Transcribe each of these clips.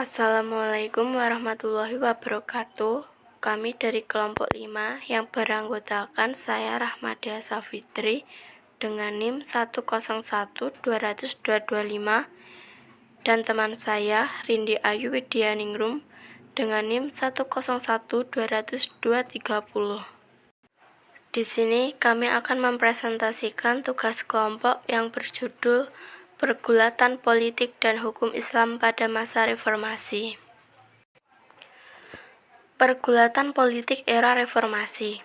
Assalamualaikum warahmatullahi wabarakatuh. Kami dari kelompok 5 yang beranggotakan saya Rahmadia Safitri dengan NIM 101202225 dan teman saya Rindi Ayu Widyaningrum dengan NIM 101202330. Di sini kami akan mempresentasikan tugas kelompok yang berjudul Pergulatan Politik dan Hukum Islam pada Masa Reformasi. Pergulatan politik era reformasi.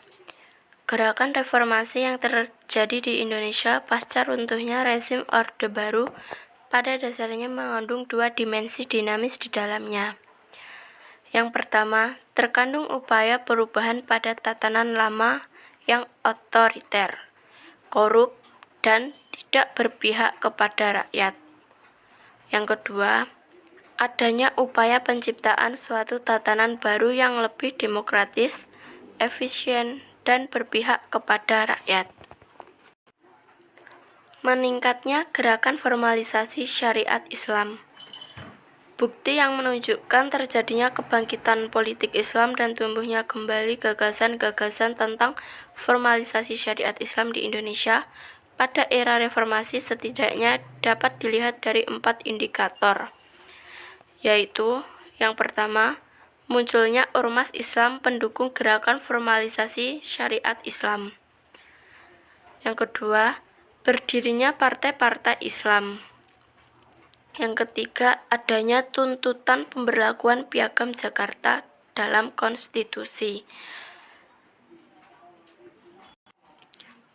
Gerakan reformasi yang terjadi di Indonesia pasca runtuhnya rezim Orde Baru pada dasarnya mengandung dua dimensi dinamis di dalamnya. Yang pertama, terkandung upaya perubahan pada tatanan lama yang otoriter, korup, dan tidak berpihak kepada rakyat. Yang kedua, adanya upaya penciptaan suatu tatanan baru yang lebih demokratis, efisien, dan berpihak kepada rakyat. Meningkatnya gerakan formalisasi syariat Islam. Bukti yang menunjukkan terjadinya kebangkitan politik Islam dan tumbuhnya kembali gagasan-gagasan tentang formalisasi syariat Islam di Indonesia pada era reformasi setidaknya dapat dilihat dari 4 indikator, yaitu yang pertama, munculnya ormas Islam pendukung gerakan formalisasi syariat Islam. Yang kedua, berdirinya partai-partai Islam. Yang ketiga, adanya tuntutan pemberlakuan Piagam Jakarta dalam konstitusi.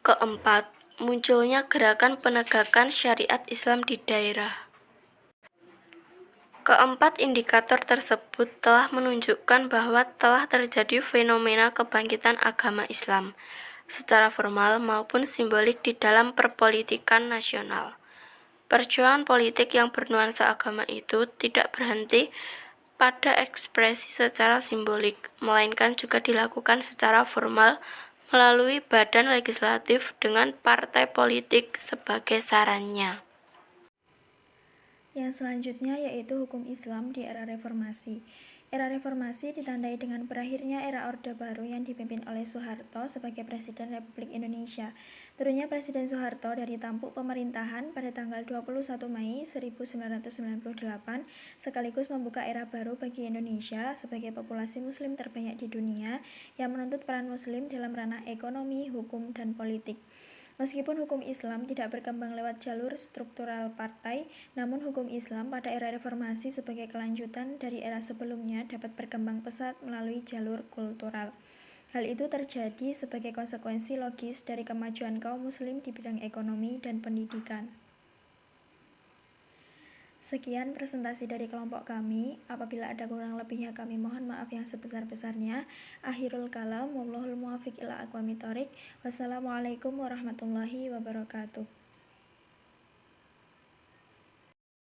Keempat, munculnya gerakan penegakan syariat Islam di daerah. Keempat indikator tersebut telah menunjukkan bahwa telah terjadi fenomena kebangkitan agama Islam secara formal maupun simbolik di dalam perpolitikan nasional. Perjuangan politik yang bernuansa agama itu tidak berhenti pada ekspresi secara simbolik, melainkan juga dilakukan secara formal melalui badan legislatif dengan partai politik sebagai sarannya. Yang selanjutnya yaitu hukum Islam di era reformasi. Era reformasi ditandai dengan berakhirnya era Orde Baru yang dipimpin oleh Soeharto sebagai Presiden Republik Indonesia. Turunnya Presiden Soeharto dari tampuk pemerintahan pada tanggal 21 Mei 1998 sekaligus membuka era baru bagi Indonesia sebagai populasi muslim terbanyak di dunia yang menuntut peran muslim dalam ranah ekonomi, hukum, dan politik. Meskipun hukum Islam tidak berkembang lewat jalur struktural partai, namun hukum Islam pada era reformasi sebagai kelanjutan dari era sebelumnya dapat berkembang pesat melalui jalur kultural. Hal itu terjadi sebagai konsekuensi logis dari kemajuan kaum muslim di bidang ekonomi dan pendidikan. Sekian presentasi dari kelompok kami. Apabila ada kurang lebihnya kami mohon maaf yang sebesar-besarnya. Akhirul kalam, wallahul muwaffiq ila aqwamit thoriq. Wassalamualaikum warahmatullahi wabarakatuh.